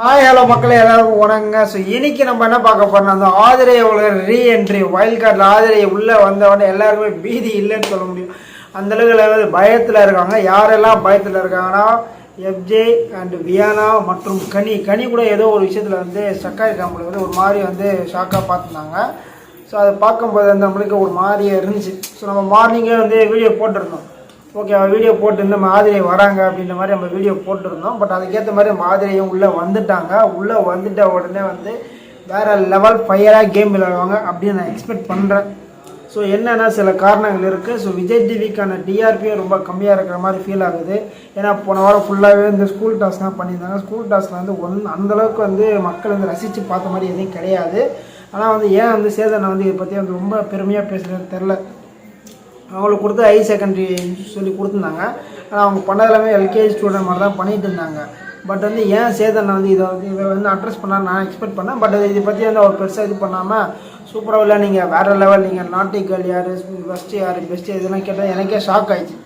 Hi hello மக்களே எல்லாருக்கும் வணங்க. ஸோ இன்னைக்கு நம்ம என்ன பார்க்க போறோம்னா அந்த ஆதிரையோட ரீஎன்ட்ரி வைல்ட் கார்டில் ஆதிரை உள்ளே வந்தவொடனே எல்லாருக்குமே பீதி இல்லைன்னு சொல்ல முடியும். அந்தளவுக்கு பயத்தில் இருக்காங்க. யாரெல்லாம் பயத்தில் இருக்காங்கன்னா எஃப்ஜே அண்ட் வியானா மற்றும் கனி கூட ஏதோ ஒரு விஷயத்தில் வந்து ஸ்டக்காக இருக்காங்க. வந்து ஒரு மாதிரி வந்து ஷாக்காக பார்த்துருந்தாங்க. ஸோ அதை பார்க்கும்போது வந்து நம்மளுக்கு ஒரு மாதிரியே இருந்துச்சு. ஸோ நம்ம மார்னிங்கே வந்து வீடியோ போட்டிருந்தோம். ஓகே, வீடியோ போட்டு இந்த மாதிரி வராங்க அப்படின்ற மாதிரி நம்ம வீடியோ போட்டிருந்தோம். பட் அதுக்கேற்ற மாதிரி மாதிரியும் உள்ளே வந்துட்டாங்க. உள்ளே வந்துட்ட உடனே வந்து வேறு லெவல் ஃபயராக கேம் விளையாடுவாங்க அப்படின்னு நான் எக்ஸ்பெக்ட் பண்ணுறேன். ஸோ என்னென்னா சில காரணங்கள் இருக்குது. ஸோ விஜய் டிவிக்கான டிஆர்பியும் ரொம்ப கம்மியாக இருக்கிற மாதிரி ஃபீல் ஆகுது. ஏன்னா போன வாரம் ஃபுல்லாகவே இந்த ஸ்கூல் டாஸ்க் தான் பண்ணியிருந்தாங்க. ஸ்கூல் டாஸ்கில் வந்து அந்தளவுக்கு வந்து மக்கள் வந்து ரசித்து பார்த்த மாதிரி எதுவும் கிடையாது. ஆனால் வந்து ஏன் வந்து சேதனை வந்து இதை பற்றி வந்து ரொம்ப பெருமையாக பேசுகிறது தெரில. அவங்களுக்கு கொடுத்து ஹை செகண்டரி சொல்லி கொடுத்துருந்தாங்க. ஆனால் அவங்க பண்ணதெல்லாமே எல்கேஜி ஸ்டூடெண்ட் மாதிரி தான் பண்ணிகிட்டு இருந்தாங்க. பட் வந்து ஏன் சேதனை வந்து இதை வந்து அட்ரஸ் பண்ணால் நான் எக்ஸ்பெக்ட் பண்ணேன். பட் இதை பற்றி வந்து அவர் பெருசாக இது பண்ணாமல் சூப்பராக இல்லை, நீங்கள் வேறு லெவல், நீங்கள் நாட்டிக்கல் யார், ஃபஸ்ட்டு யார், பெஸ்ட்டு இதெல்லாம் கேட்டால் எனக்கே ஷாக் ஆகிடுச்சு.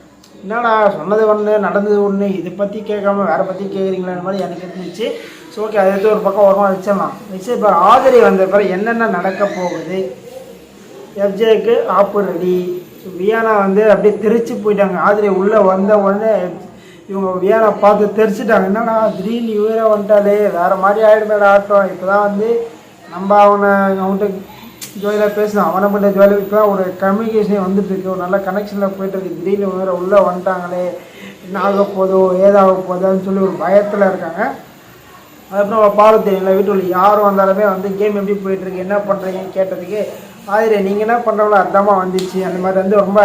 என்னடா சொன்னது ஒன்று நடந்தது ஒன்று, இதை பற்றி கேட்காம வேறு பற்றி கேட்குறீங்களான்னு மாதிரி எனக்கு இருந்துச்சு. ஸோ ஓகே, அதை எடுத்து ஒரு பக்கம் ஓரமாக வச்சிடலாம். வச்சு இப்போ ஆதிரை வந்த பிறகு என்னென்ன நடக்க போகுது, எஃப்ஜேக்கு ஆப்பு ரெடி. ஸோ வியானா வந்து அப்படியே தெரிச்சு போயிட்டாங்க. ஆதிரை உள்ளே வந்த உடனே இவங்க வியானா பார்த்து தெரிச்சிட்டாங்க. என்னடா திடீர்னு இவரே வந்துட்டாலே வேறு மாதிரி ஆகிடுமேடா ஆட்டம். இப்போ தான் வந்து நம்ம அவன்கிட்ட ஜோயிலாக பேசணும், அவனை பண்ண ஜோயிலாக இப்போ தான் ஒரு கம்யூனிகேஷனே வந்துட்டுருக்கு, ஒரு நல்ல கனெக்ஷனில் போயிட்டுருக்கு. திடீர்னு வேறு உள்ளே வந்துட்டாங்களே, என்ன ஆக போதோ ஏதாக போதோன்னு சொல்லி ஒரு பயத்தில் இருக்காங்க. அதுக்கப்புறம் பார்வதி இல்லை வீட்டுக்குள்ள யாரும் வந்தாலுமே வந்து கேம் எப்படி போயிட்டுருக்கு, என்ன பண்ணுறீங்கன்னு கேட்டதுக்கு ஆதிரை நீங்கள் என்ன பண்ணுறவங்களோ அதாம்மா வந்துச்சு அந்த மாதிரி வந்து ரொம்ப